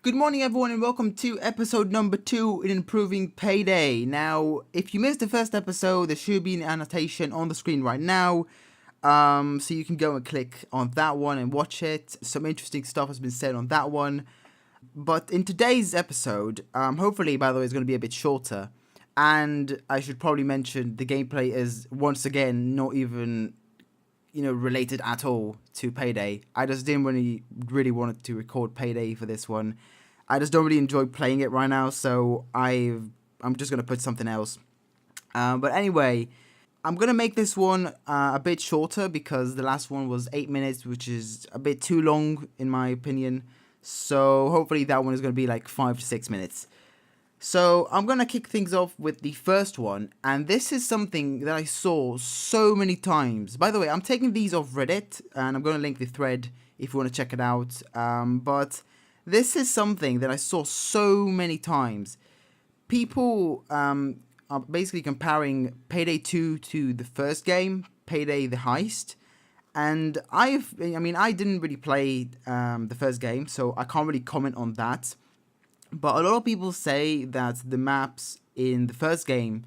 Good morning, everyone, and welcome to episode number 2 in Improving Payday. Now, if you missed the first episode, there should be an annotation on the screen right now, so you can go and click on that one and watch it. Some interesting stuff has been said on that one. But in today's episode, hopefully, by the way, it's going to be a bit shorter. And I should probably mention the gameplay is once again not even related at all to Payday. I just didn't really wanted to record Payday for this one. I just don't really enjoy playing it right now, so I'm just gonna put something else. But anyway, I'm gonna make this one a bit shorter because the last one was 8 minutes, which is a bit too long in my opinion. So hopefully that one is gonna be like 5 to 6 minutes. So I'm going to kick things off with the first one, and this is something that I saw so many times. By the way, I'm taking these off Reddit, and I'm going to link the thread if you want to check it out. But this is something that I saw so many times. People are basically comparing Payday 2 to the first game, Payday the Heist. And I didn't really play the first game, so I can't really comment on that. But a lot of people say that the maps in the first game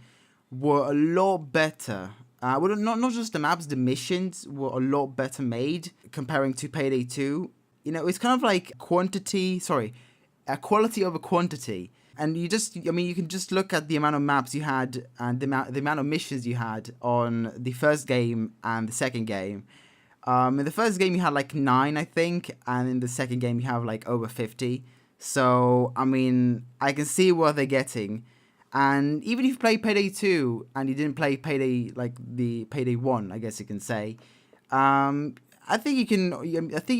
were a lot better. Well, not just the maps, the missions were a lot better made comparing to Payday 2. It's kind of like quality over quantity. And you can just look at the amount of maps you had and the amount of missions you had on the first game and the second game. In the first game you had like 9, I think, and in the second game you have like over 50. So, I can see what they're getting. And even if you play Payday 2 and you didn't play Payday, like the Payday 1, I guess you can say, I think you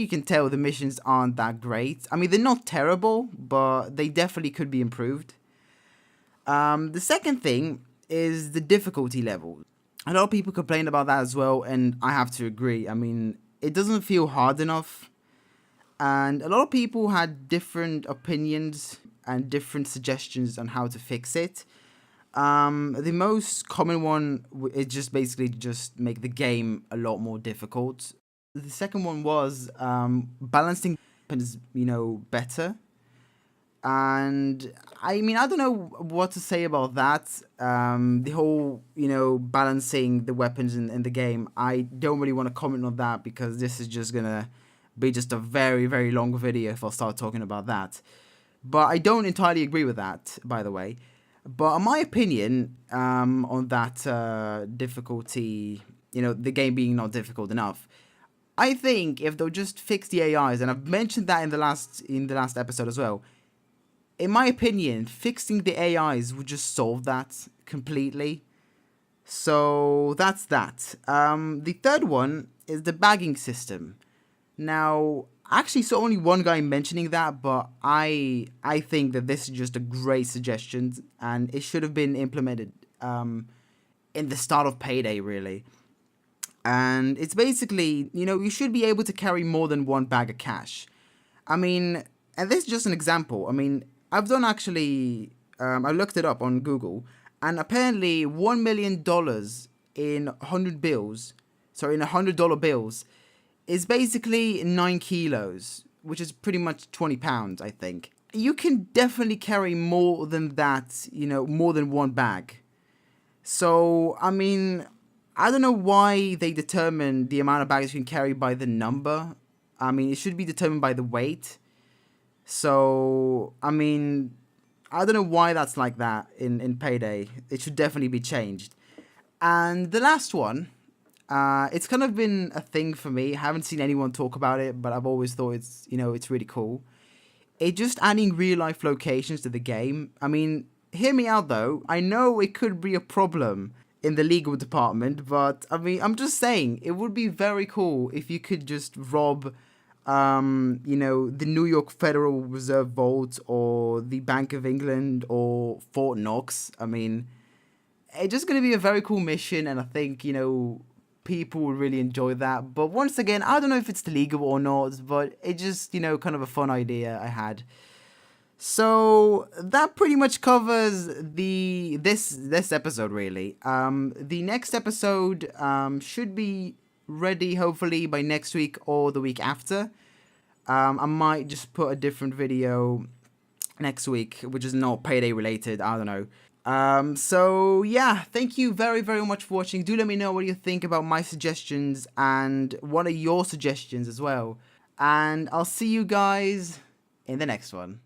can tell the missions aren't that great. They're not terrible, but they definitely could be improved. The second thing is the difficulty level. A lot of people complain about that as well, and I have to agree. It doesn't feel hard enough. And a lot of people had different opinions and different suggestions on how to fix it. The most common one is just basically just make the game a lot more difficult. The second one was balancing weapons, better. And I don't know what to say about that. The whole, balancing the weapons in the game. I don't really want to comment on that because this is just gonna be just a very, very long video if I'll start talking about that. But I don't entirely agree with that, by the way. But in my opinion, on that difficulty, the game being not difficult enough, I think if they'll just fix the AIs, and I've mentioned that in the last episode as well. In my opinion, fixing the AIs would just solve that completely. So that's that. The third one is the bagging system. Now, I actually saw only one guy mentioning that, but I think that this is just a great suggestion, and it should have been implemented in the start of Payday, really. And it's basically, you should be able to carry more than one bag of cash. And this is just an example. I've done actually, I looked it up on Google, and apparently $1 million in 100 bills, sorry, in $100 bills, is basically 9 kilos, which is pretty much 20 pounds, I think. You can definitely carry more than that, more than one bag. So, I don't know why they determine the amount of bags you can carry by the number. It should be determined by the weight. So, I don't know why that's like that in Payday. It should definitely be changed. And the last one, it's kind of been a thing for me. I haven't seen anyone talk about it, but I've always thought it's really cool. It's just adding real life locations to the game. Hear me out though. I know it could be a problem in the legal department, but I'm just saying it would be very cool if you could just rob, the New York Federal Reserve Vault or the Bank of England or Fort Knox. It's just going to be a very cool mission, and I think, people will really enjoy that. But once again, I don't know if it's legal or not, but it just, kind of a fun idea I had. So that pretty much covers this episode, really. The next episode should be ready hopefully by next week or the week after. I might just put a different video next week, which is not Payday related. I don't know. So yeah, thank you very, very much for watching. Do let me know what you think about my suggestions and what are your suggestions as well. And I'll see you guys in the next one.